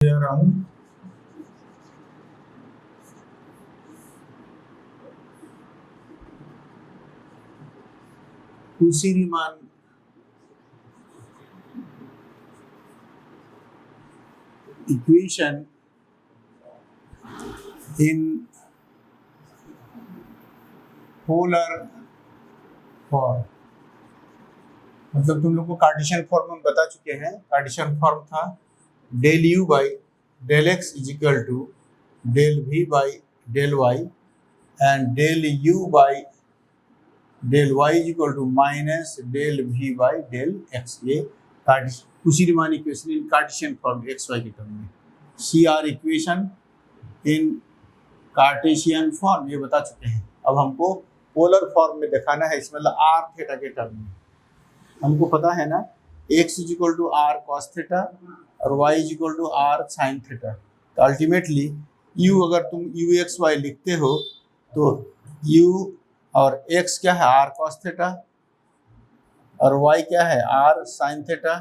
Here हूँ Kusiriman equation in polar form। मतलब तुम लोग को कार्टेशियन फॉर्म हम बता चुके हैं। कार्टेशियन फॉर्म था del you by del x is equal to del we by del y and del you by del y is equal to minus del we by del x. ये Cauchy Riemann equation in Cartesian form x y के term में। C R equation in Cartesian form ये बता चुके हैं। अब हमको polar form में दिखाना है, इसमें मतलब आर थीटा के टर्म में। हमको पता है ना x is equal to R cos theta और y is equal to R sine theta. तो अल्टीमेटली u अगर तुम यू एक्स वाई लिखते हो तो u और x क्या है आर कॉस थीटा और y क्या है आर साइन थीटा।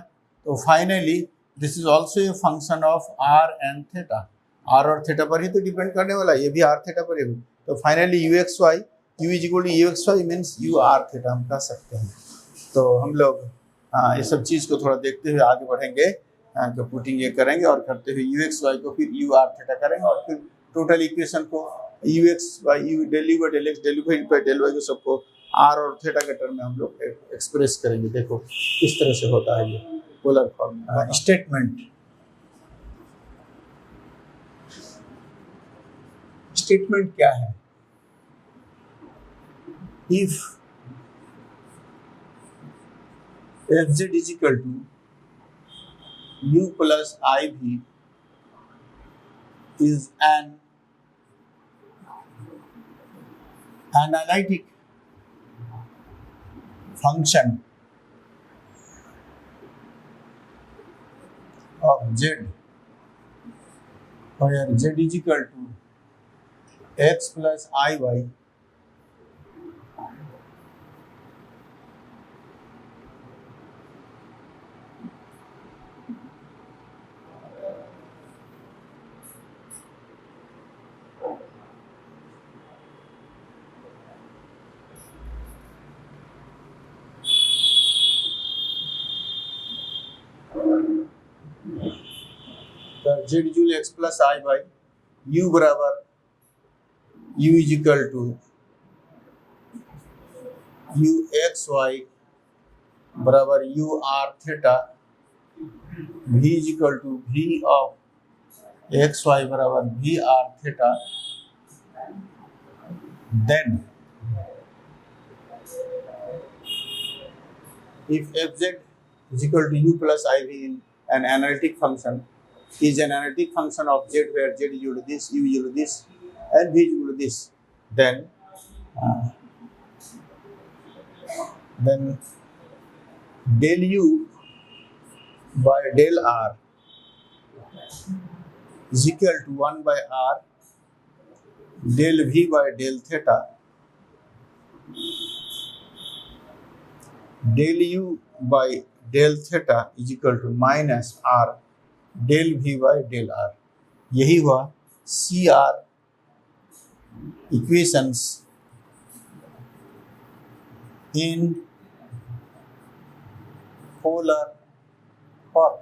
तो finally this is also a function of R and theta. R और थीटा पर ही तो डिपेंड करने वाला है, ये भी आर थीटा पर ही। तो finally U X Y U is equal to U X Y means U R theta हम कह सकते हैं। तो हम लोग ये सब चीज़ को थोड़ा देखते हुए आगे बढ़ेंगे। तो पुटिंग ये करेंगे और करते हुए यू एक्स वाई को फिर यू आर थीटा करेंगे और फिर टोटल इक्वेशन को U X Y U del you by del x del you by del Y को सबको आर और थीटा के टर्म में हम लोग एक्सप्रेस करेंगे। देखो किस तरह से होता है ये पोलर फॉर्म। स्टेटमेंट क्या है? If fz is equal to u plus iv is an analytic function of z where z is equal to x plus iy z equal x plus I by u बराबर u is equal to u X Y बराबर u R theta v is equal to v of X Y बराबर v R theta. Then if fz is equal to u plus iv in an analytic function is an analytic function of z where z is equal to this, u is equal to this, and v is equal to this, then del u by del r is equal to 1 by r del v by del theta del u by del theta is equal to minus r del v by del r। यही हुआ C R equations in polar form.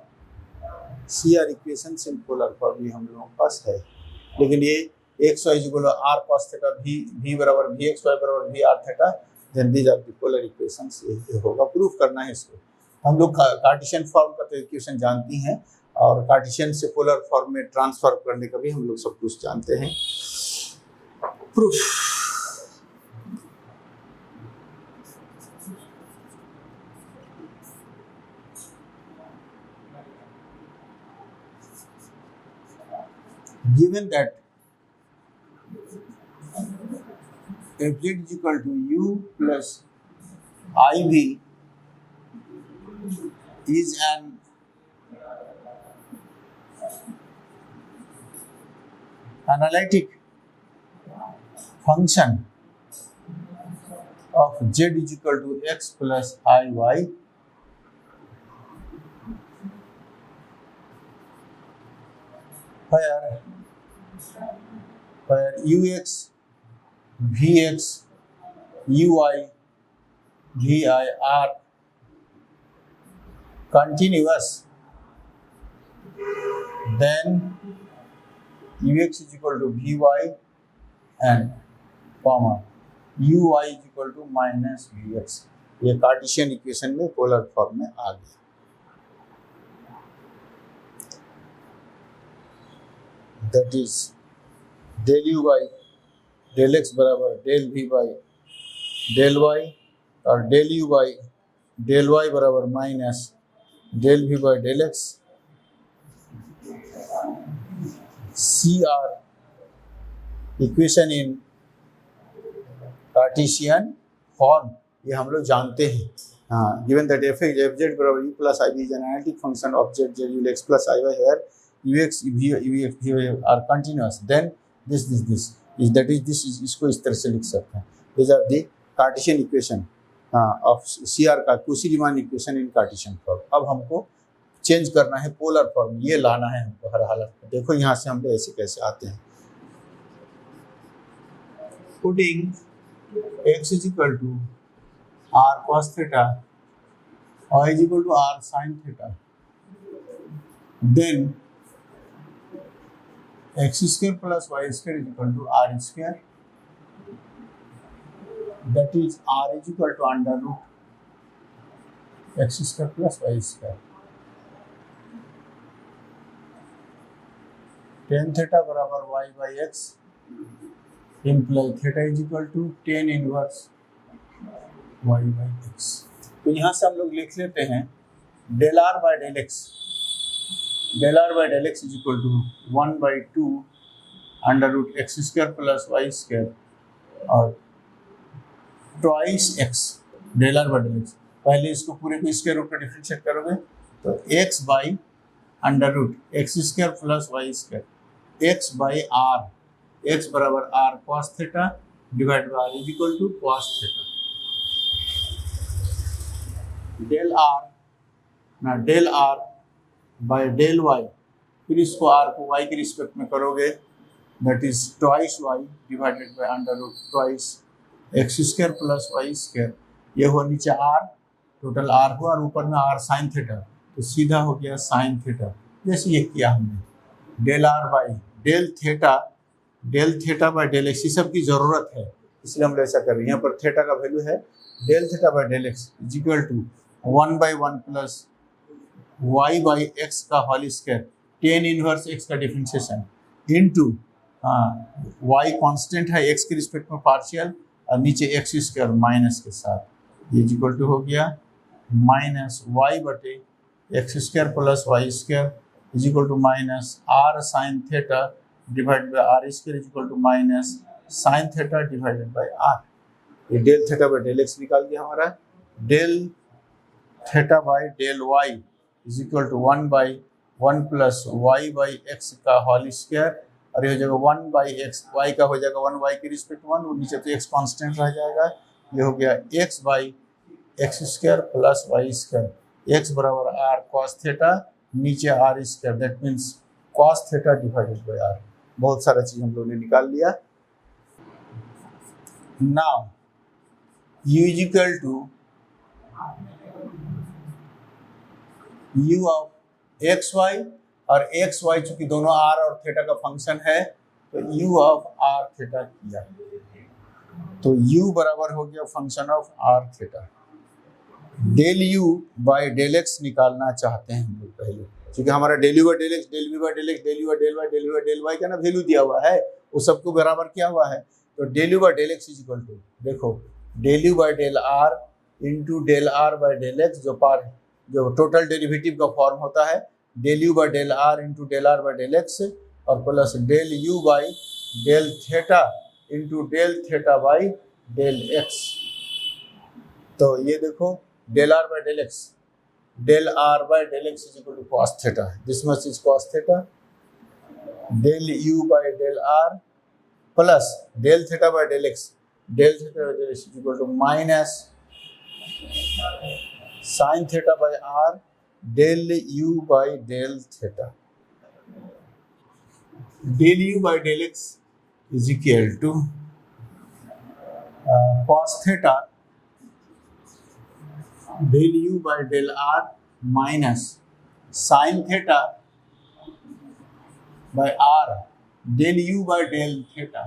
C R equations in polar form भी हम लोगों के पास है, लेकिन ये X Y equal R cos theta v बराबर v एक्स वाई बराबर v R theta, then these are the polar equations. ये होगा, प्रूफ करना है इसको। हम लोग कार्टेशियन फॉर्म का तो इक्वेशन जानती हैं और कार्टेशियन से पोलर फॉर्म में ट्रांसफर करने का भी हम लोग सब कुछ जानते हैं। Proof given that fz is equal to u plus iv is an analytic function of z is equal to x plus iy where ux, vx, uy, vi are continuous, then ux is equal to vy and comma uy is equal to minus vx. ये Cartesian equation में polar form में आ गया। That is del you by del x बराबर del we by del y और del you by del y बराबर minus del we by del x. C R equation in Cartesian form, ये हम लोग जानते हैं। हाँ, गिवन दैट एफ जेड बराबर u plus i b is an analytic function of z z u x plus I Y here u x v are continuous, then this is that is this is, इसको इस तरह से लिख सकते हैं। This are the Cartesian equation of C R का Cauchy Riemann equation in Cartesian form. अब हमको चेंज करना है पोलर फॉर्म, ये लाना है हमको हर हालत में। देखो यहाँ से हम लोग ऐसे कैसे आते हैं। Putting x is equal to r cos theta, y is equal to r sin theta, then x square plus y square is equal to r square, that is r is equal to under root x square plus y square, tan theta बराबर y by x imply theta is equal to tan inverse y by x. तो यहाँ से हम लोग लिख लेते हैं del are by del x is equal to 1/2 under root x square plus Y square और twice x del are by del x. पहले इसको पूरे को स्क्वायर रूट का डिफरेंशिएट करोगे तो x by under root x square plus Y square x by r, x बराबर are cos theta divide by r is equal to cos theta. Del r by del y, फिर इसको r को y के respect में करोगे, that is twice y divided by under root twice x square plus Y square. ये हो नीचे are, total are हुआ और ऊपर में आर साइन थीटा, तो सीधा हो गया साइन थीटा। जैसे ये किया हमने del are by del theta by del x, ये सब की ज़रूरत है इसलिए हम ऐसा कर रहे हैं। यहाँ पर थीटा का वैल्यू है del theta by del x is equal to 1/1 plus y by x का whole square, tan inverse x का डिफरेंशिएशन इनटू वाई कांस्टेंट है एक्स के रिस्पेक्ट में पार्शियल और नीचे एक्स स्क्वायर माइनस के साथ, ये इज इक्वल टू हो गया माइनस वाई बटे x square plus Y square is equal to minus r sine theta divide by r square is equal to minus sine theta divided by r. ये del theta by del x निकाल दिया हमारा। Del theta by del y is equal to 1/1 plus y by x का whole square और ये हो जाएगा 1/x, Y का हो जाएगा 1 वाई के रिस्पेक्ट 1 और नीचे तो एक्स कांस्टेंट रह जाएगा। ये हो गया X by X square plus Y square, X बराबर आर कॉस थीटा, नीचे R square, that means cos theta divided by R. बहुत सारा चीज हम लोगों ने निकाल लिया। Now u is equal to u of X Y, और एक्स वाई चूंकि दोनों आर और थीटा का फंक्शन है तो u ऑफ आर थीटा किया, तो u बराबर हो गया function of R theta. Del u by del X निकालना चाहते हैं हम लोग पहले, क्योंकि हमारा del you by del x, del we by del x, del you by del Y, del we by del Y का ना वैल्यू दिया हुआ है, वो सबको बराबर किया हुआ है। तो del you by del x is equal to, देखो del you by del r into del are by del x, जो टोटल डेरिवेटिव का फॉर्म होता है, del you by del r into del are by del x और plus del you by del theta into del theta by del x. तो ये देखो del are by del x, del are by del x is equal to cos theta, this much is cos theta, del you by del are plus del theta by del x, del theta by del x is equal to minus sine theta by are del you by del theta. del u by del x is equal to cos theta del u by del r minus sin theta by r del u by del theta.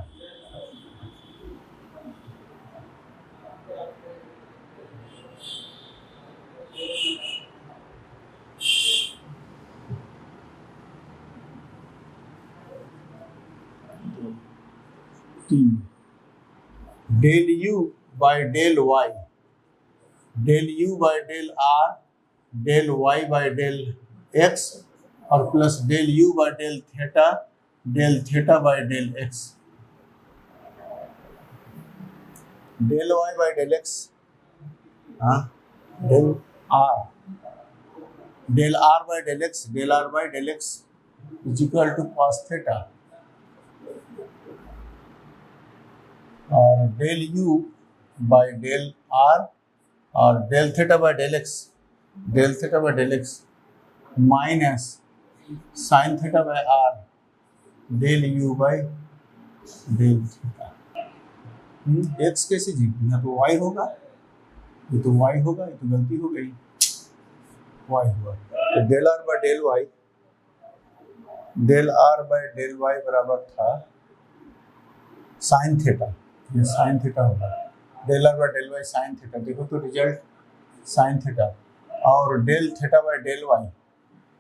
del u by del y, del u by del r, del y by del x और plus del u by del theta by del x. del y by del x, del r by del x, del r by del x is equal to cos theta. और del u by del r और del theta by del x minus sin theta by r del u by del theta. x कैसे जी? यहाँ तो y होगा, ये तो y होगा, ये तो गलती हो गई, y हुआ. तो del r by del y बराबर था sin थीटा, ये sin थीटा होगा. del r by del y sin theta, देखो तो रिजल्ट sin थीटा. और del theta by del y,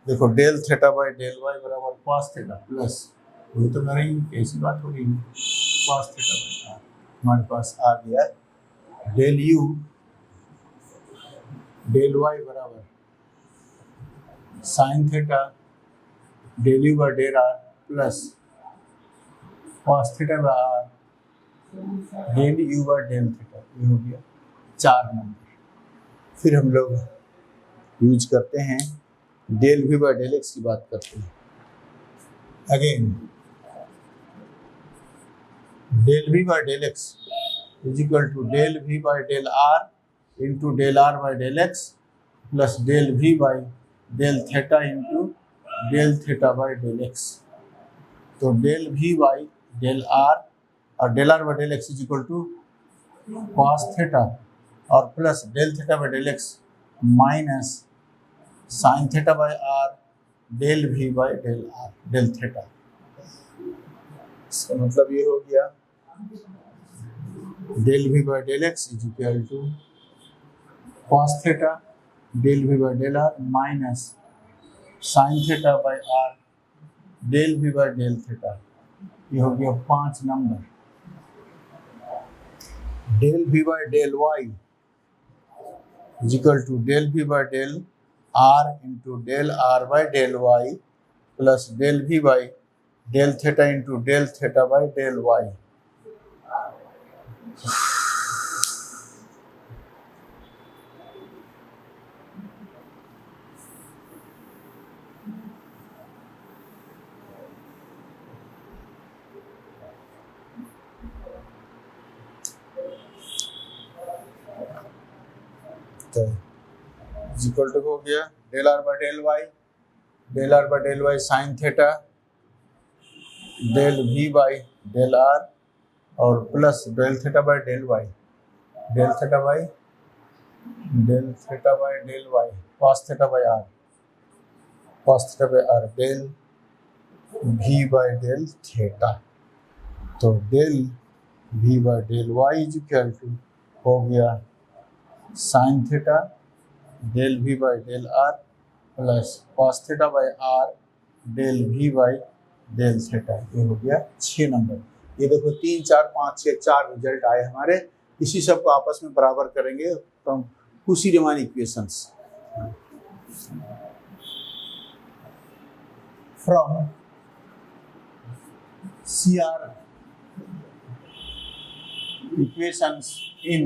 देखो del theta by del y बराबर cos थीटा प्लस, वही तो करेंगे, ऐसी बात हो रही है, cos थीटा by r. हमारे पास आ गया del u del y बराबर sin theta del u by del r plus cos theta by r del u by del थीटा. ये हो गया 4 नंबर. फिर हम लोग यूज करते हैं del v by del x की बात करते हैं. Again del v by del x is equal to del v by del r into del r by del x plus del v by del theta into del theta by del x. तो del v by del r और del r by del x is equal to cos theta और plus del theta by del x minus sin theta by r del v by del r del theta. इसका मतलब ये हो गया del v by del x is equal to cos theta del v by del r minus sin theta by r del v by del theta. ये हो गया 5 number. del v by del y is equal to del v by del r into del r by del y plus del v by del theta into del theta by del y. तो equal to हो गया del r by del y sin theta del v by del r और plus del theta by del y del theta by del y cos theta by r del v by del theta. तो del v by del y is equal to हो गया sin theta del v by del r plus cos theta by r del v by del थीटा. ये हो गया 6 number. ये देखो 3 4 5 6 4 result आए हमारे. इसी सब को आपस में बराबर करेंगे फ्रॉम कुशी-रीमान इक्वेशंस. फ्रॉम CR equations in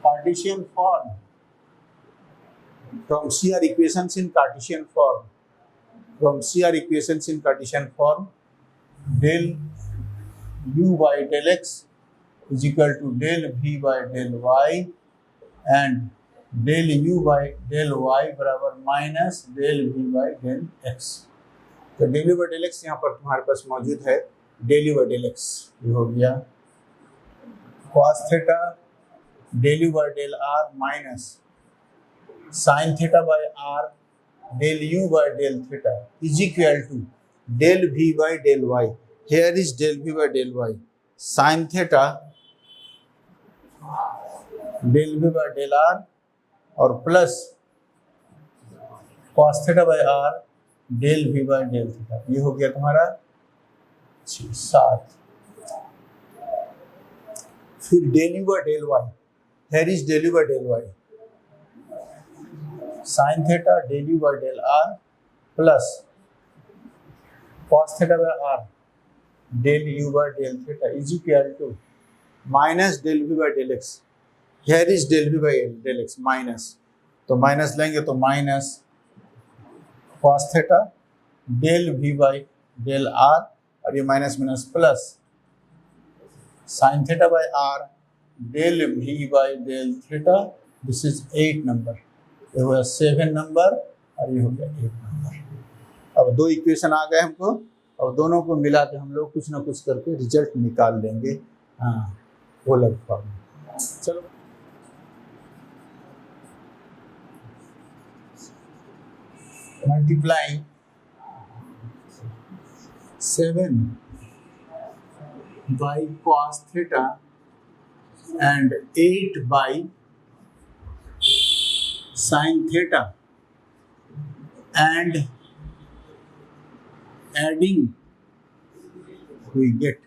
Cartesian form. From CR equations in Cartesian form. Del u by del x is equal to del v by del y and del u by del y बराबर minus del v by del x. तो del you by del X यहाँ पर तुम्हारे पास मौजूद है, del you by del x ये हो गया cos theta del you by del are minus sine theta by are del you by del theta is equal to del we by del Y. Here is del we by del Y sine theta del we by del are और plus cos theta by are del we by del theta. ये हो गया तुम्हारा 7। फिर del you by del Y, here is del you by del Y sine theta del you by del are plus cos theta by are del you by del theta is equal to minus del we by del X. Here is del we by del X minus, तो minus लेंगे तो minus cos theta del we by del are और ये minus minus plus sine theta by are del we by del theta. This is 8 number, ये हो गया 7 number और ये हो गया 8 नंबर। अब 2 इक्वेशन आ गए हमको, और दोनों को मिला के हम लोग कुछ ना कुछ करके रिजल्ट निकाल लेंगे। हाँ वो लग फॉर्म। चलो multiplying 7 by cos theta and 8 by sin theta and adding we get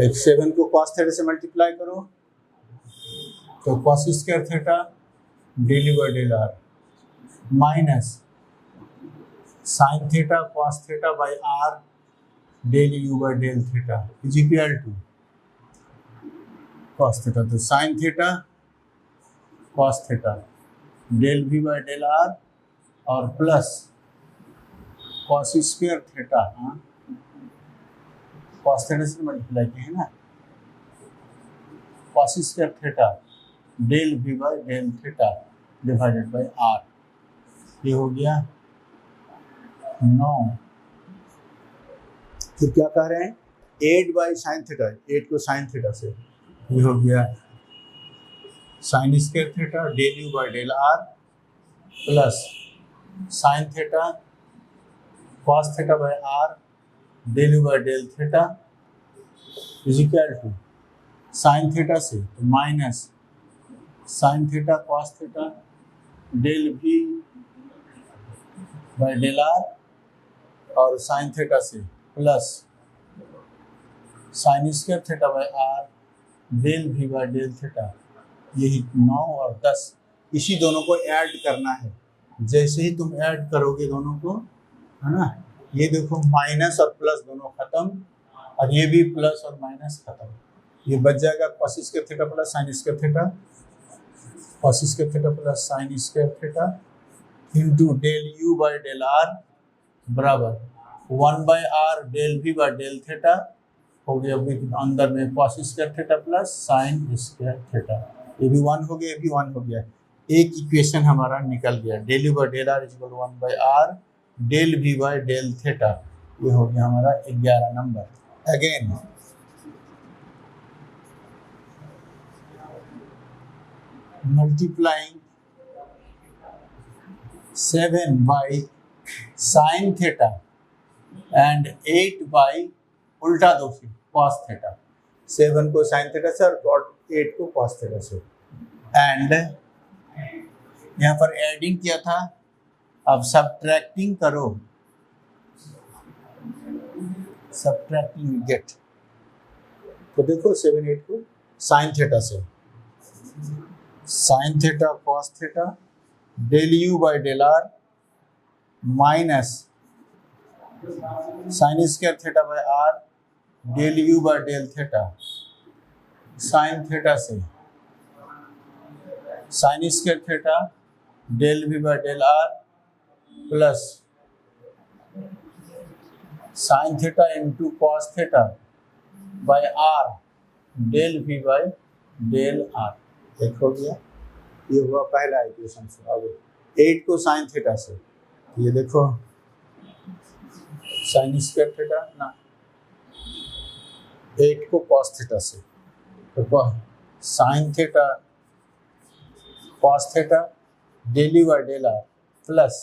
एक 7 को cos theta से मल्टीप्लाई करो तो cos square theta del you by del are minus sine theta cos theta by are del you by del theta is equal to cos theta, तो sine theta cos theta del we by del are और plus cos square theta, हाँ cos theta से multiply किए हैं ना, cos square theta del we by del theta divided by r. ये हो गया 9। फिर क्या कह रहे हैं 8 बाई साइन थीटा, 8 को साइन थीटा से, ये हो गया sine square theta del you by del are plus sine theta cos theta by are del you by del theta is equal to sine theta से तो minus sine theta cos theta del we by del are और sine theta से plus sine square theta by are del we by del theta. यही 9 और 10 इसी दोनों को add करना है। जैसे ही तुम ऐड करोगे दोनों को, है ना, ये देखो माइनस और प्लस दोनों खत्म और ये भी प्लस और माइनस खत्म। ये बच जाएगा cos square theta plus sine square theta, cos square theta plus sine square theta into del you by del are बराबर 1 by are del we by del theta हो गया अंदर में cos square theta plus sine square theta. ये भी 1 हो गया, ये भी 1 हो गया। एक इक्वेशन हमारा निकल गया del you by del R is equal to 1 by are del we by del theta. ये हो गया हमारा 11 number. Again multiplying 7 by sine theta and 8 by उल्टा दो फिर cos थीटा, 7 को साइन थीटा से और 8 को cos थीटा से। एंड यहाँ पर एडिंग किया था, अब सब्ट्रैक्टिंग करो, सब्ट्रैक्टिंग गेट। तो देखो 7 8 को साइन थीटा से, sine theta cos theta del you by del are minus sine square theta by are del you by del theta sine theta से sine square theta del we by del are plus sine theta into cos theta by are del we by del r. देखो गया, ये हुआ पहला equation से। अब 8 को sine theta से, ये देखो साइन स्क्वायर थीटा ना, 8 को कॉस थीटा से, तो sine theta cos theta del you by del are plus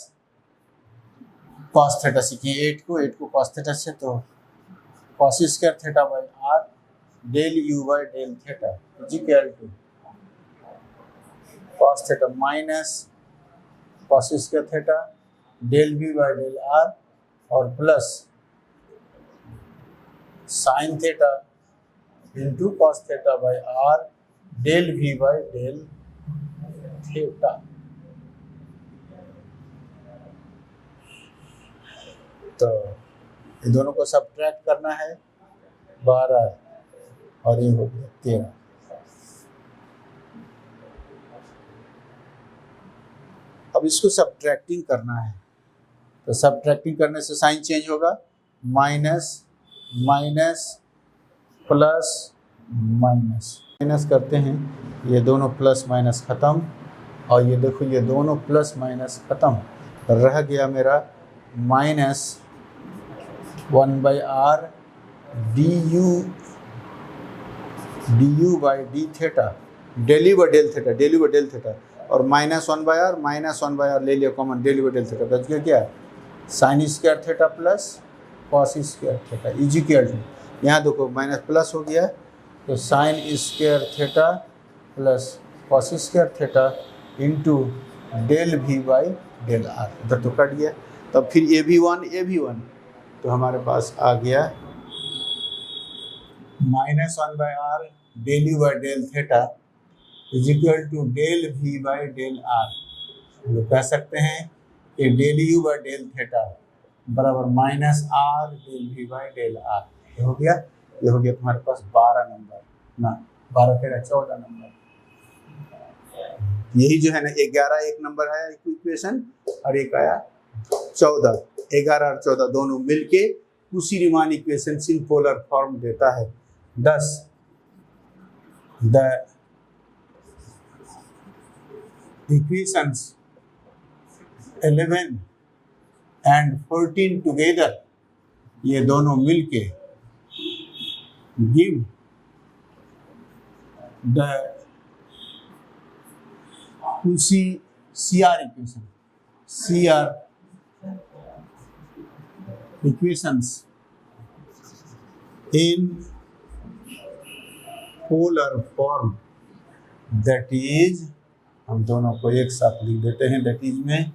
cos theta से, कि 8 को कॉस थीटा से, तो cos square theta by are del you by del theta is equal to cos theta minus cos square theta del we by del are और plus sine theta into cos theta by are del we by del theta. तो ये दोनों को subtract करना है, 12 और ये हो गया 13। अब इसको सब्ट्रैक्टिंग करना है, तो सब्ट्रैक्टिंग करने से साइन चेंज होगा, minus minus plus minus, minus करते हैं, ये दोनों प्लस माइनस ख़त्म, और ये देखो ये दोनों प्लस माइनस ख़त्म, रह गया मेरा minus 1/r du by D theta del you by del theta और माइनस 1/r ले लिया common, del you by del theta बच गया क्या, sine square theta plus cos square theta is equal to, यहाँ देखो माइनस प्लस हो गया, तो sine square theta plus cos square theta into del we by del R, इधर तो कट गया, तब फिर ए भी वन, तो हमारे पास आ गया minus 1/r del you by del theta is equal to del we by del r. हम लोग कह सकते हैं कि del you by del theta बराबर minus are del we by del are. ये हो गया तुम्हारे पास 12 नंबर ना, 12 13 14 नंबर। यही जो है ना 11 एक नंबर है इक्वेशन, और एक आया 14, 11 और 14 दोनों मिलके उसी Riemann equation in polar form देता है। 10 द इक्वेशंस 11 एंड 14 टुगेदर, ये दोनों मिलके गिव द उसी CR equations in polar form, that is, हम दोनों को एक साथ लिख देते हैं, that is में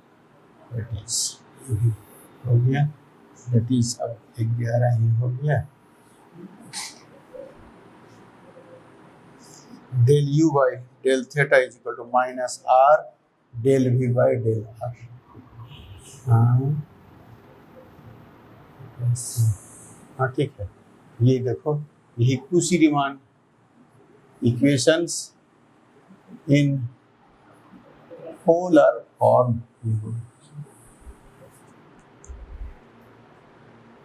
that is हो गया, that is अब 11 ही हो गया, del you by del theta is equal to minus are del we by del R. हाँ ठीक है, ये देखो यही उसी Riemann equations in polar form.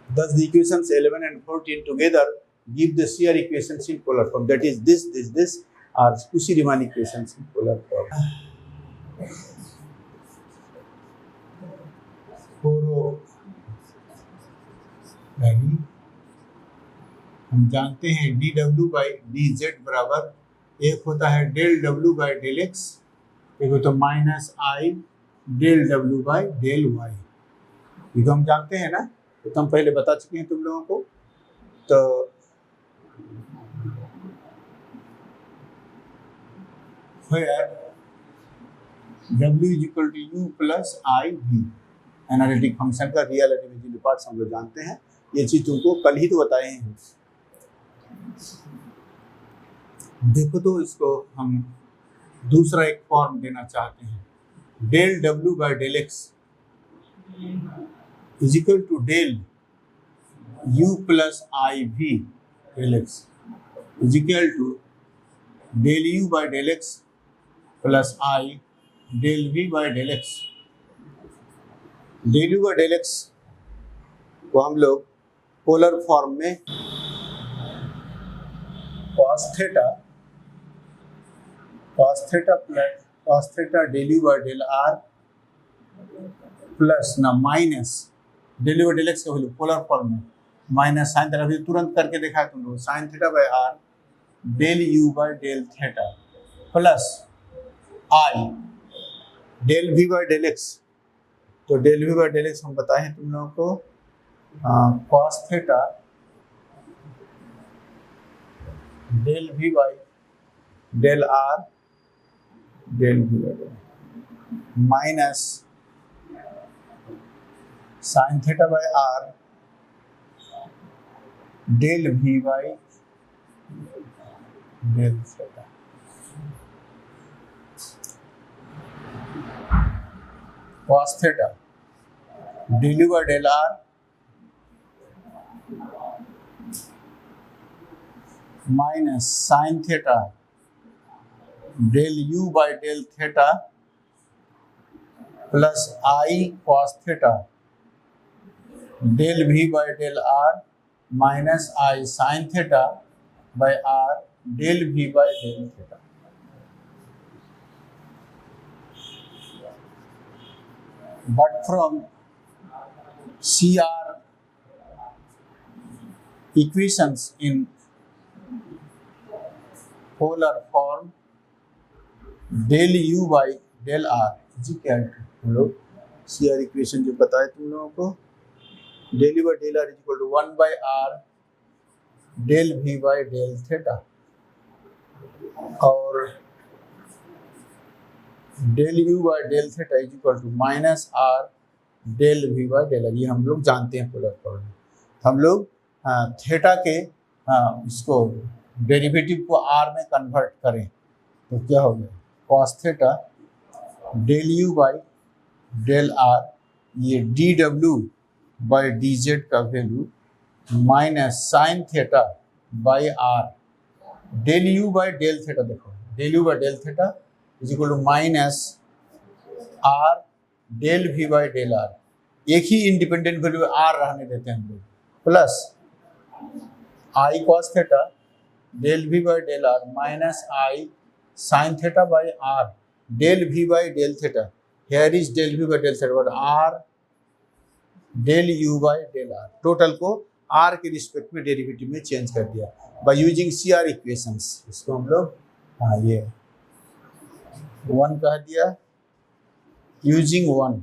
Thus the equations 11 and 14 together give the CR equations in polar form, that is this are उसी Riemann equations in polar form। हम जानते हैं dw बाई dz बराबर एक होता है del w by del x, एक होता है minus i del w by del y। ये तो हम जानते हैं ना, तो हम पहले बता चुके हैं तुम लोगों को। तो where w is equal to u plus i v, analytic function का रियल इमेजिनरी पार्ट्स हम लोग जानते हैं, ये चीज तुमको कल ही तो बताए हैं। देखो तो इसको हम दूसरा एक फॉर्म देना चाहते हैं, del w by del x is equal to del u plus I v del x is equal to del u by del x plus i del v by del x. Del u by del x को हम लोग polar form में cos theta del u by del are plus ना minus del u del x का value polar form में minus sine theta, अभी तुरंत करके देखा है तुम लोग, sine theta by r del u by del theta plus i del v by del x. तो del v by del x हम बताए हैं तुम लोगों को cos theta del v by del r del v by del minus sine theta by r del v by del theta cos theta del u by del are minus sine theta del u by del theta plus i cos theta del v by del are minus i sine theta by r del v by del theta. But from CR equations in polar form del u by del r जी क्या है हम लोग CR equation जो बताए तुम लोगों को, del u by del r equal to 1 by r del v by del theta और del u by del theta is equal to minus are del v by del are, ये हम लोग जानते हैं पोलर फॉर्म में। हम लोग theta के इसको डेरिवेटिव को आर में कन्वर्ट करें तो क्या हो गया cos theta del u by del are, ये डी डब्ल्यू बाय डी जेड का value minus sine theta by r del u by del theta, देखो del u by del theta is equal to minus are del v by del r, एक ही independent value are रहने देते हैं हम लोग, plus i cos theta del v by del are minus i sine theta by r del v by del theta, here is del v by del theta but r del u by del r, total को r के respect में derivative में change कर दिया by using CR equations. इसको हम लोग ये 1 कह दिया यूजिंग 1।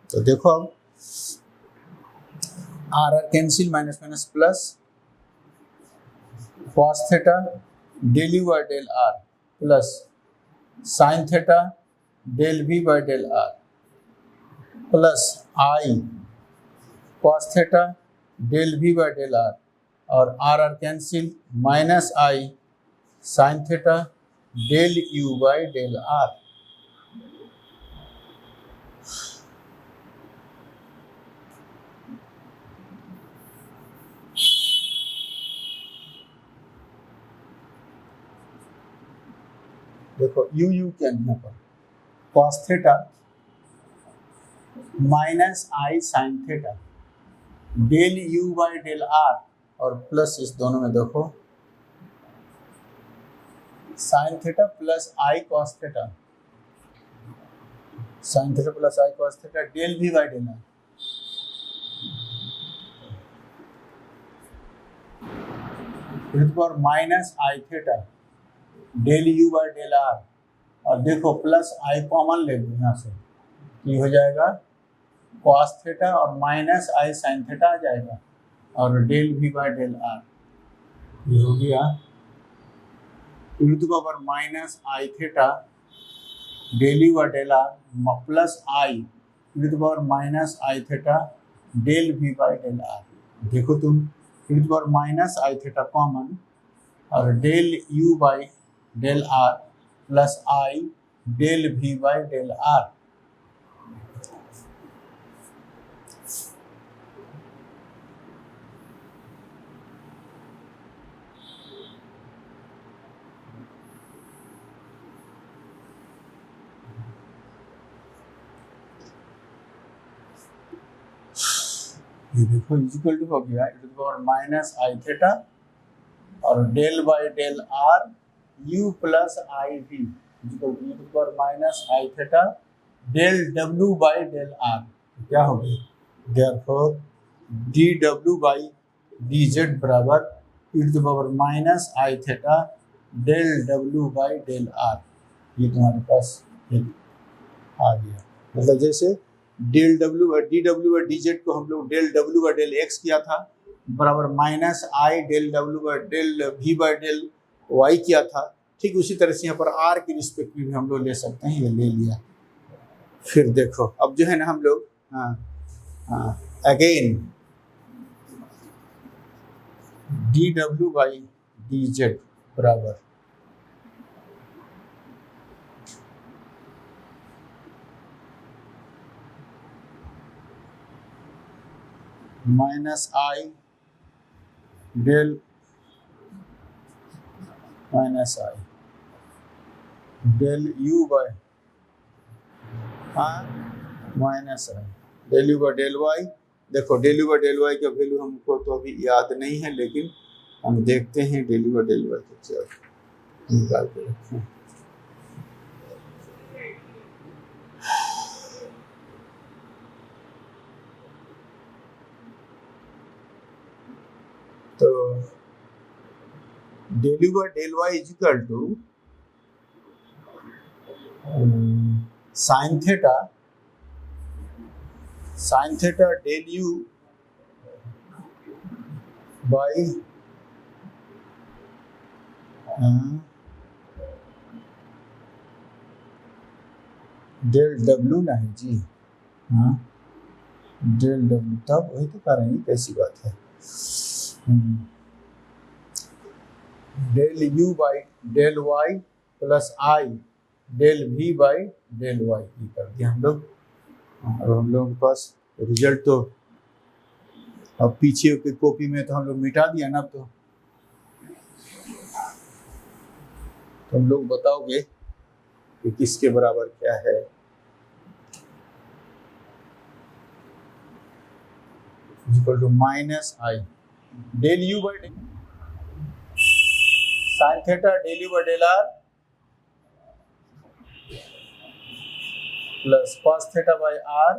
तो देखो अब r r cancel minus minus plus cos theta del u by del are plus sine theta del v by del are plus i cos theta del v by del are और r cancel minus i sine theta del u by del r. देखो u u क्या यहाँ पर cos theta minus i sine theta del u by del are और plus इस दोनों में देखो sign theta plus i cos theta, sine theta plus i cos theta del v by del r, पर minus I theta del u by del are और देखो plus आई common ले लो यहाँ से, ये हो जाएगा कॉस थीटा और माइनस आई साइन थीटा आ जाएगा और del v by del are, ये हो गया to the power minus I theta del u by del are plus i to the power minus I theta del v by del r. देखो तुम to the power minus I theta common और del u by del are plus i del v by del are. ये देखो equal to हो गया to the power minus I theta और del by del R U plus I V equal to power minus I theta del W by del R. क्या हो गया therefore D W by D Z बराबर E to the power minus I theta del W by del are. ये तुम्हारे पास एक आ गया। मतलब जैसे del W D W by D Z को हम लोग del W by del x किया था बराबर minus i del W by del we by del y किया था, ठीक उसी तरह से यहाँ पर आर के रिस्पेक्ट में भी हम लोग ले सकते हैं। ये ले लिया। फिर देखो अब जो है ना हम लोग again d W by D Z बराबर minus i del minus i del u by minus i del u by del y. देखो del u by del Y का वैल्यू हमको तो अभी याद नहीं है, लेकिन हम देखते हैं del u by del Y को क्या निकाल के रखें। तो del u by del y is equal to sine theta del you by del डब्ल्यू नहीं जी, हाँ डेल डब्ल्यू, तब वही तो कह रहे हैं कैसी बात है। Del you by del y plus i del we by del y कर दिया हम लोग। और हम लोगों के पास रिजल्ट तो अब पीछे की कॉपी में तो हम लोग मिटा दिया ना। तो तुम लोग बताओगे कि किसके बराबर क्या है। Equal to minus i del you by del sine theta del you by del are plus cos theta by are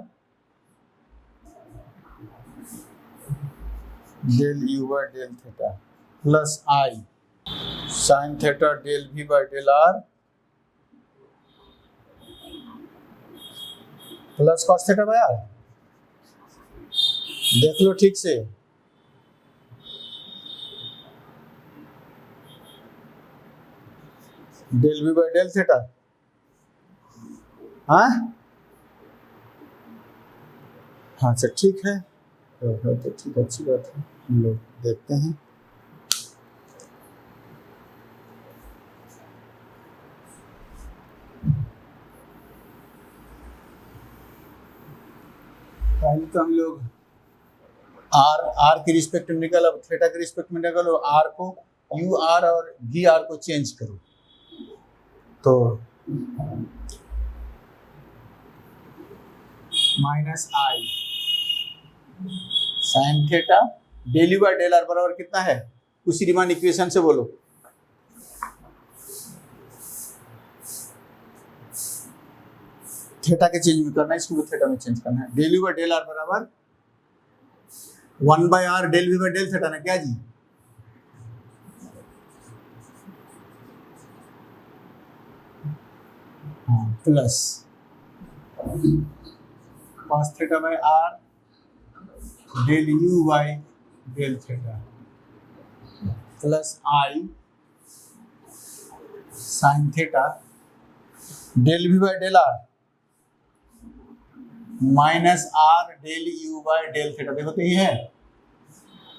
del you by del theta plus i sine theta del we by del are plus cos theta by r. देख लो ठीक से। Del we by del theta, हाँ हाँ sir ठीक है। तो ठीक, अच्छी बात है। हम लोग देखते हैं। पहले तो हम लोग आर के रिस्पेक्ट में निकालो, थीटा के रिस्पेक्ट में निकालो, आर को यू आर और वी आर को चेंज करो। तो minus i sine theta del you by del are बराबर कितना है, उसी रीमान इक्वेशन से बोलो। थीटा के चेंज में करना है, इसको थीटा में चेंज करना है। Del you by del are बराबर 1 by are del we by del theta ना क्या जी। Plus cos theta by are del you by del theta plus i sine theta del we by del are minus are del you by del theta. देखो तो ये है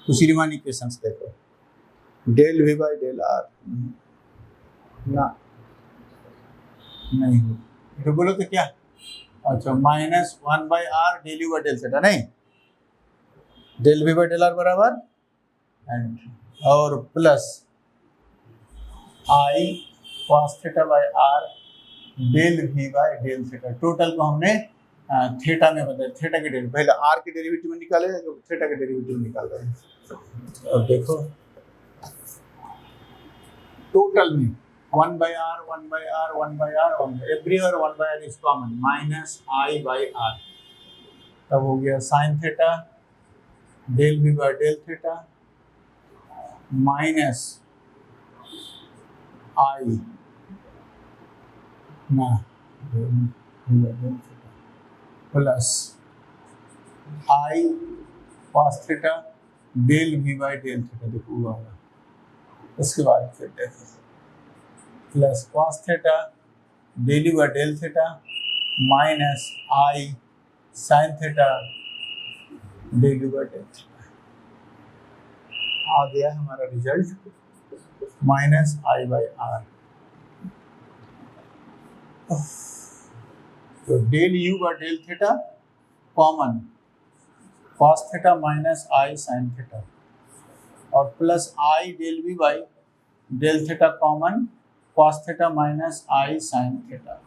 उसी Riemann equations. देखो del we by del r ना नहीं, तो बोलो तो क्या, अच्छा minus 1 by are del you by del theta, नहीं del we by del are बराबर एंड और plus i cos theta by are del we by del theta. Total को हमने थीटा में बदल, थीटा के डेरिवेटिव, पहले आर के डेरिवेटिव में निकाले तो थीटा के डेरिवेटिव निकाल रहे हैं। अब देखो टोटल में 1 by r, 1 by r, 1 by r, everywhere 1 by r is common, minus I by r, तब हो गया sine theta del v by del theta minus i ना plus i cos theta del v by del theta, देखो हुआ होगा। उसके बाद फिर देखो plus cos theta del v by del theta minus i sine theta del v by del theta. आ गया हमारा result minus i by r. तो del u by del theta common cos theta minus i sine theta और plus i del we by del theta common cos theta minus i sine theta.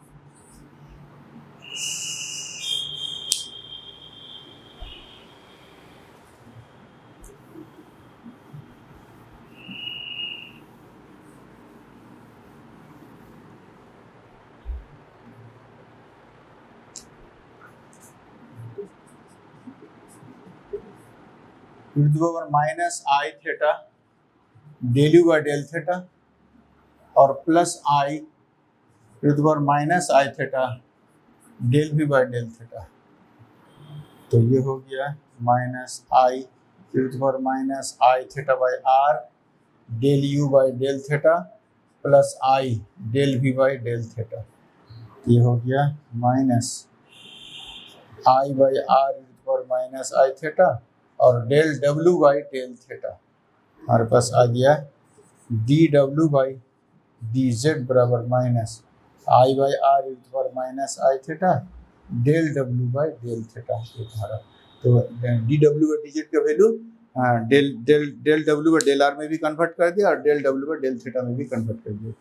Minus I theta del u by del theta और plus i minus I theta del v by del theta. तो ये हो गया minus i minus I theta by r del u by del theta plus i del v by del theta. ये हो गया minus i by r minus I theta और del W by del theta. हमारे पास आ गया d W by D Z बराबर minus i by r minus I theta del W by del theta. हमारा तो d W by D z का value del W by del r में भी कन्वर्ट कर दिया और del W by del theta में भी कन्वर्ट कर दिया।